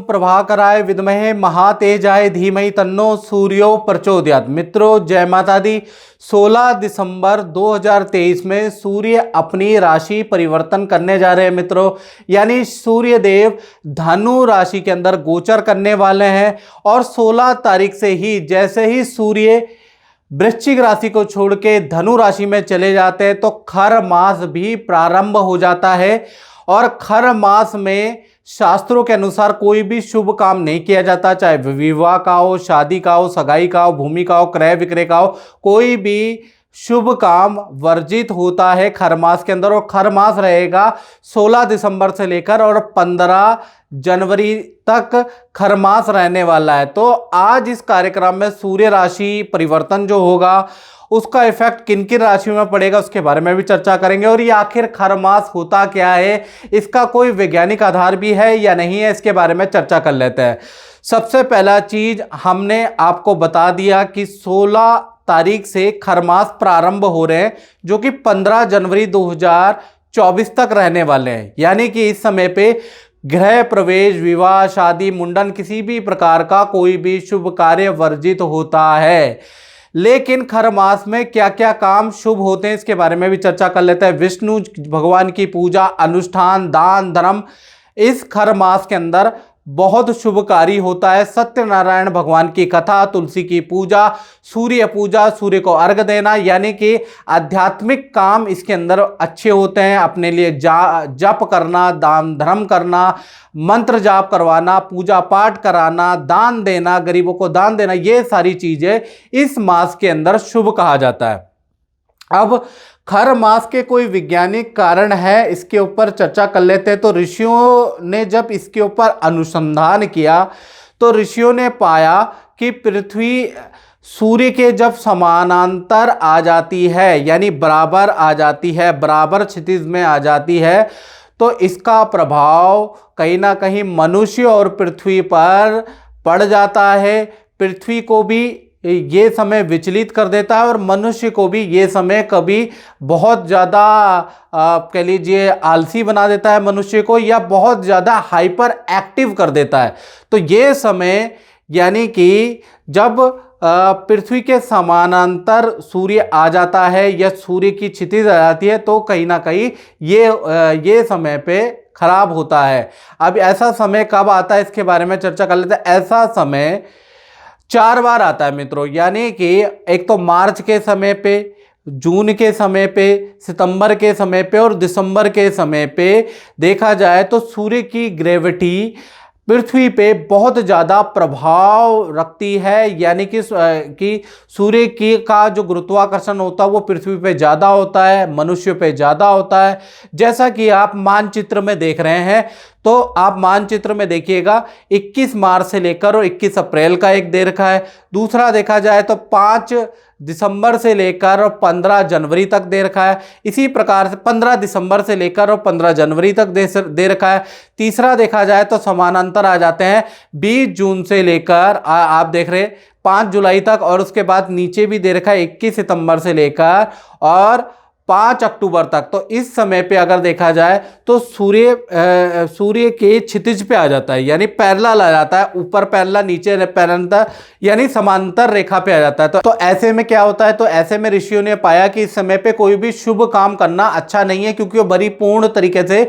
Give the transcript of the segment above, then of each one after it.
प्रभाकराय विद्महे महातेजाय धीमहि तन्नो सूर्यो प्रचोदयात्। मित्रों जय माता दी। 16 दिसंबर 2023 में सूर्य अपनी राशि परिवर्तन करने जा रहे हैं मित्रों, यानी सूर्य देव धनु राशि के अंदर गोचर करने वाले हैं। और 16 तारीख से ही जैसे ही सूर्य वृश्चिक राशि को छोड़ के धनु राशि में चले जाते हैं तो खर मास भी प्रारंभ हो जाता है। और खर मास में शास्त्रों के अनुसार कोई भी शुभ काम नहीं किया जाता, चाहे विवाह का हो, शादी का हो, सगाई का हो, भूमि का हो, क्रय विक्रय का हो, कोई भी शुभ काम वर्जित होता है खर मास के अंदर। और खर मास रहेगा 16 दिसंबर से लेकर और 15 जनवरी तक खर मास रहने वाला है। तो आज इस कार्यक्रम में सूर्य राशि परिवर्तन जो होगा उसका इफेक्ट किन किन राशियों में पड़ेगा उसके बारे में भी चर्चा करेंगे। और ये आखिर खर मास होता क्या है, इसका कोई वैज्ञानिक आधार भी है या नहीं है, इसके बारे में चर्चा कर लेते हैं। सबसे पहला चीज हमने आपको बता दिया कि 16 तारीख से खर मास प्रारंभ हो रहे हैं जो कि 15 जनवरी 2024 तक रहने वाले हैं। यानी कि इस समय पे गृह प्रवेश, विवाह, शादी, मुंडन, किसी भी प्रकार का कोई भी शुभ कार्य वर्जित होता है। लेकिन खर मास में क्या क्या काम शुभ होते हैं इसके बारे में भी चर्चा कर लेते हैं। विष्णु भगवान की पूजा, अनुष्ठान, दान, धर्म इस खर मास के अंदर बहुत शुभकारी होता है। सत्यनारायण भगवान की कथा, तुलसी की पूजा, सूर्य को अर्घ देना, यानी कि आध्यात्मिक काम इसके अंदर अच्छे होते हैं। अपने लिए जप करना, दान धर्म करना, मंत्र जाप करवाना, पूजा पाठ कराना, दान देना, गरीबों को दान देना, ये सारी चीजें इस मास के अंदर शुभ कहा जाता है। अब खर मास के कोई वैज्ञानिक कारण है, इसके ऊपर चर्चा कर लेते हैं। तो ऋषियों ने जब इसके ऊपर अनुसंधान किया तो ऋषियों ने पाया कि पृथ्वी सूर्य के जब समानांतर आ जाती है, यानी बराबर आ जाती है, बराबर क्षितिज में आ जाती है, तो इसका प्रभाव कहीं ना कहीं मनुष्य और पृथ्वी पर पड़ जाता है। पृथ्वी को भी ये समय विचलित कर देता है और मनुष्य को भी ये समय कभी बहुत ज़्यादा कह लीजिए आलसी बना देता है मनुष्य को, या बहुत ज़्यादा हाइपर एक्टिव कर देता है। तो ये समय यानी कि जब पृथ्वी के समानांतर सूर्य आ जाता है या सूर्य की क्षितिज आ जाती है तो कहीं ना कहीं ये समय पे खराब होता है। अब ऐसा समय कब आता है इसके बारे में चर्चा कर लेते हैं। ऐसा समय 4 बार आता है मित्रों, यानी कि एक तो मार्च के समय पे, जून के समय पे, सितंबर के समय पे और दिसंबर के समय पे देखा जाए तो सूर्य की ग्रेविटी पृथ्वी पे बहुत ज़्यादा प्रभाव रखती है। यानी कि सूर्य की का जो गुरुत्वाकर्षण होता है वो पृथ्वी पे ज़्यादा होता है, मनुष्य पे ज़्यादा होता है। जैसा कि आप मानचित्र में देख रहे हैं, तो आप मानचित्र में देखिएगा 21 मार्च से लेकर और 21 अप्रैल का एक दे रखा है। दूसरा देखा जाए तो 5 दिसंबर से लेकर और 15 जनवरी तक दे रखा है। इसी प्रकार से 15 दिसंबर से लेकर और 15 जनवरी तक दे रखा है। तीसरा देखा जाए तो समानांतर आ जाते हैं 20 जून से लेकर आप देख रहे 5 जुलाई तक, और उसके बाद नीचे भी दे रखा है 21 सितंबर से लेकर और 5 अक्टूबर तक। तो इस समय पे अगर देखा जाए तो सूर्य के क्षितिज पे आ जाता है, यानी पैरेलल आ जाता है, ऊपर पैरेलल नीचे पैरेलल, यानी समांतर रेखा पे आ जाता है। तो ऐसे में क्या होता है, तो ऐसे में ऋषियों ने पाया कि इस समय पे कोई भी शुभ काम करना अच्छा नहीं है, क्योंकि वो बड़ी पूर्ण तरीके से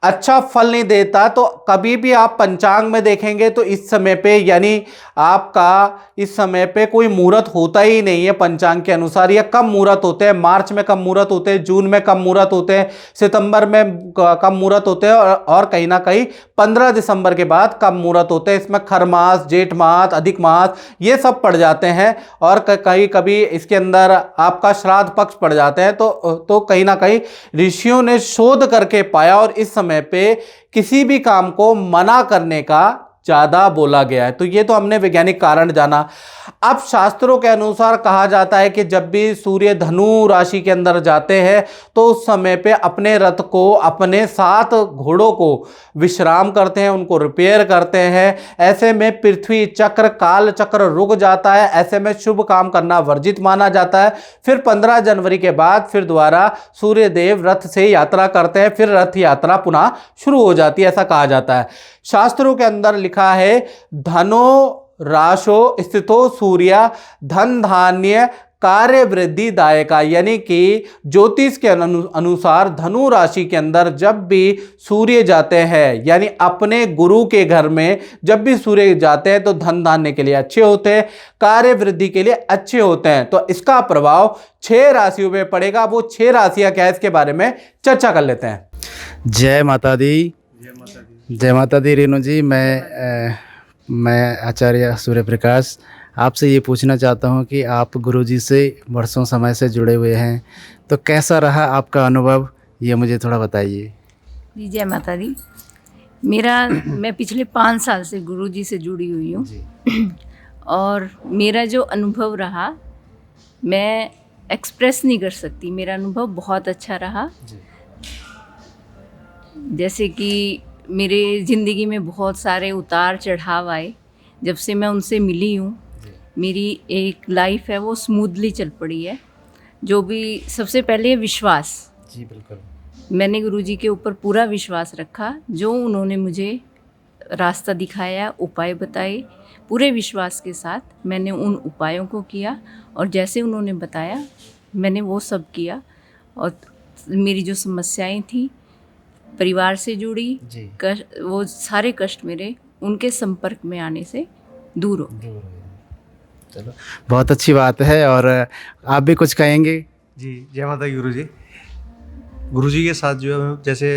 अच्छा फल नहीं देता। तो कभी भी आप पंचांग में देखेंगे तो इस समय पे, यानी आपका इस समय पे कोई मुहूर्त होता ही नहीं है पंचांग के अनुसार, या कम मुहूर्त होते हैं। मार्च में कम मुहूर्त होते हैं, जून में कम मुहूर्त होते हैं, सितंबर में कम मुहूर्त होते हैं और कहीं ना कहीं 15 दिसंबर के बाद कम मुहूर्त होते हैं। इसमें खर मास, जेठ मास, अधिक मास ये सब पड़ जाते हैं और कहीं कभी इसके अंदर आपका श्राद्ध पक्ष पड़ जाते हैं। तो कहीं ना कहीं ऋषियों ने शोध करके पाया और इस समय पे किसी भी काम को मना करने का ज्यादा बोला गया है। तो ये तो हमने वैज्ञानिक कारण जाना। अब शास्त्रों के अनुसार कहा जाता है कि जब भी सूर्य धनु राशि के अंदर जाते हैं तो उस समय पे अपने रथ को, अपने 7 घोड़ों को विश्राम करते हैं, उनको रिपेयर करते हैं। ऐसे में पृथ्वी चक्र, काल चक्र रुक जाता है। ऐसे में शुभ काम करना वर्जित माना जाता है। फिर 15 जनवरी के बाद फिर दोबारा सूर्य देव रथ से यात्रा करते हैं, फिर रथ यात्रा पुनः शुरू हो जाती है, ऐसा कहा जाता है। शास्त्रों के अंदर लिखा है धनो राशो स्थितो सूर्य धन धान्य कार्य वृद्धि दायका, यानी कि ज्योतिष के अनुसार धनु राशि के अंदर जब भी सूर्य जाते हैं, यानी अपने गुरु के घर में जब भी सूर्य जाते हैं तो धन धान्य के लिए अच्छे होते हैं, कार्य वृद्धि के लिए अच्छे होते हैं। तो इसका प्रभाव 6 राशियों में पड़ेगा। वो 6 राशियां क्या है इसके बारे में चर्चा कर लेते हैं। जय माता दी। जय माता दी रेणु जी। मैं आचार्य सूर्य प्रकाश आपसे ये पूछना चाहता हूँ कि आप गुरुजी से वर्षों समय से जुड़े हुए हैं, तो कैसा रहा आपका अनुभव, ये मुझे थोड़ा बताइए। जी जय माता दी। मैं पिछले 5 साल से गुरुजी से जुड़ी हुई हूँ और मेरा जो अनुभव रहा मैं एक्सप्रेस नहीं कर सकती। मेरा अनुभव बहुत अच्छा रहा। जैसे कि मेरे ज़िंदगी में बहुत सारे उतार चढ़ाव आए। जब से मैं उनसे मिली हूँ मेरी एक लाइफ है वो स्मूथली चल पड़ी है। जो भी सबसे पहले विश्वास, जी बिल्कुल, मैंने गुरुजी के ऊपर पूरा विश्वास रखा। जो उन्होंने मुझे रास्ता दिखाया, उपाय बताए, पूरे विश्वास के साथ मैंने उन उपायों को किया और जैसे उन्होंने बताया मैंने वो सब किया। और मेरी जो समस्याएं थी परिवार से जुड़ी, वो सारे कष्ट मेरे उनके संपर्क में आने से दूर हो गए। चलो बहुत अच्छी बात है। और आप भी कुछ कहेंगे? जी जय माता दी गुरुजी। गुरुजी के साथ जो है जैसे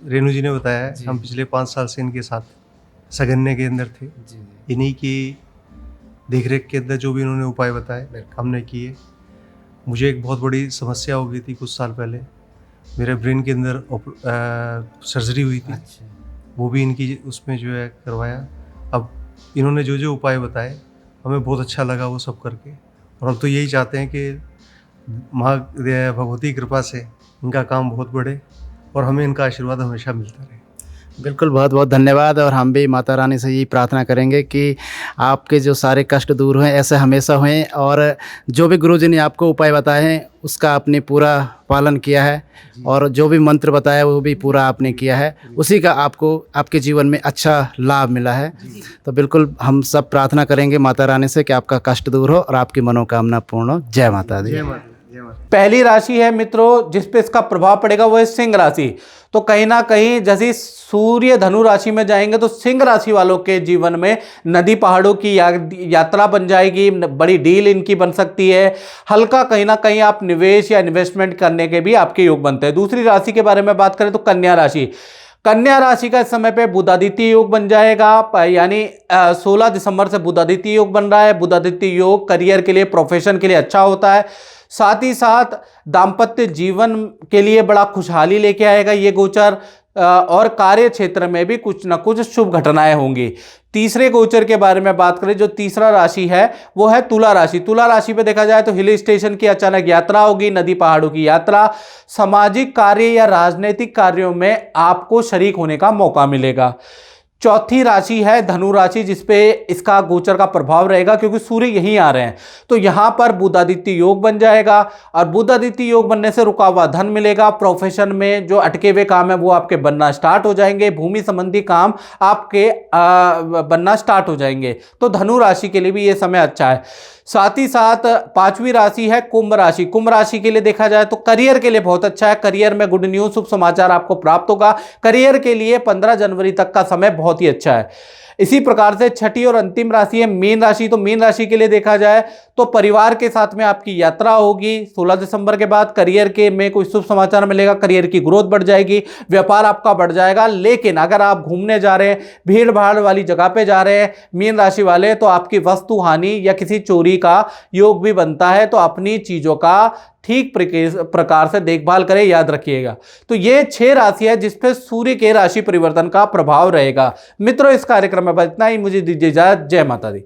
रेणु जी ने बताया है, हम पिछले 5 साल से इनके साथ सगन्य के अंदर थे। इन्हीं की देखरेख के अंदर जो भी इन्होंने उपाय बताए हमने किए। मुझे एक बहुत बड़ी समस्या हो गई थी कुछ साल पहले। मेरे ब्रेन के अंदर सर्जरी हुई थी। वो भी इनकी उसमें जो है करवाया। अब इन्होंने जो जो उपाय बताए हमें बहुत अच्छा लगा वो सब करके। और अब तो यही चाहते हैं कि माँ भगवती की कृपा से इनका काम बहुत बढ़े और हमें इनका आशीर्वाद हमेशा मिलता रहे। बिल्कुल, बहुत बहुत धन्यवाद। और हम भी माता रानी से यही प्रार्थना करेंगे कि आपके जो सारे कष्ट दूर हुए ऐसे हमेशा हुए और जो भी गुरुजी ने आपको उपाय बताए हैं उसका आपने पूरा पालन किया है और जो भी मंत्र बताया वो भी पूरा आपने किया है, उसी का आपको आपके जीवन में अच्छा लाभ मिला है। तो बिल्कुल हम सब प्रार्थना करेंगे माता रानी से कि आपका कष्ट दूर हो और आपकी मनोकामना पूर्ण हो। जय माता दी। पहली राशि है मित्रों जिस पे इसका प्रभाव पड़ेगा वो है सिंह राशि। तो कहीं ना कहीं जैसे सूर्य धनु राशि में जाएंगे तो सिंह राशि वालों के जीवन में नदी पहाड़ों की यात्रा बन जाएगी। बड़ी डील इनकी बन सकती है। हल्का कहीं ना कहीं आप निवेश या इन्वेस्टमेंट करने के भी आपके योग बनते हैं। दूसरी राशि के बारे में बात करें तो कन्या राशि। कन्या राशि का इस समय पे बुधादित्य योग बन जाएगा, यानी 16 दिसंबर से बुधादित्य योग बन रहा है। बुधादित्य योग करियर के लिए, प्रोफेशन के लिए अच्छा होता है। साथ ही साथ दाम्पत्य जीवन के लिए बड़ा खुशहाली लेके आएगा ये गोचर। और कार्य क्षेत्र में भी कुछ ना कुछ शुभ घटनाएं होंगी। तीसरे गोचर के बारे में बात करें, जो तीसरा राशि है वो है तुला राशि। तुला राशि पे देखा जाए तो हिल स्टेशन की अचानक यात्रा होगी, नदी पहाड़ों की यात्रा, सामाजिक कार्य या राजनीतिक कार्यों में आपको शरीक होने का मौका मिलेगा। चौथी राशि है धनु राशि जिसपे इसका गोचर का प्रभाव रहेगा क्योंकि सूर्य यहीं आ रहे हैं। तो यहां पर बुधादित्य योग बन जाएगा और बुधादित्य योग बनने से रुका हुआ धन मिलेगा। प्रोफेशन में जो अटके हुए काम है वो आपके बनना स्टार्ट हो जाएंगे। भूमि संबंधी काम आपके बनना स्टार्ट हो जाएंगे। तो धनु राशि के लिए भी ये समय अच्छा है। साथ ही साथ 5वीं राशि है कुंभ राशि। कुंभ राशि के लिए देखा जाए तो करियर के लिए बहुत अच्छा है। करियर में गुड न्यूज, शुभ समाचार आपको प्राप्त होगा। करियर के लिए 15 जनवरी तक का समय बहुत ही अच्छा है। इसी प्रकार से छठी और अंतिम राशि है मीन राशि। तो मीन राशि के लिए देखा जाए तो परिवार के साथ में आपकी यात्रा होगी 16 दिसंबर के बाद। करियर के में कोई शुभ समाचार मिलेगा, करियर की ग्रोथ बढ़ जाएगी, व्यापार आपका बढ़ जाएगा। लेकिन अगर आप घूमने जा रहे हैं, भीड़ भाड़ वाली जगह पे जा रहे हैं मीन राशि वाले, तो आपकी वस्तु हानि या किसी चोरी का योग भी बनता है। तो अपनी चीजों का ठीक प्रकार से देखभाल करें, याद रखिएगा। तो ये 6 राशि है जिसपे सूर्य के राशि परिवर्तन का प्रभाव रहेगा। मित्रों इस कार्यक्रम में बस इतना ही। मुझे दीजिए इजाजत। जय माता दी।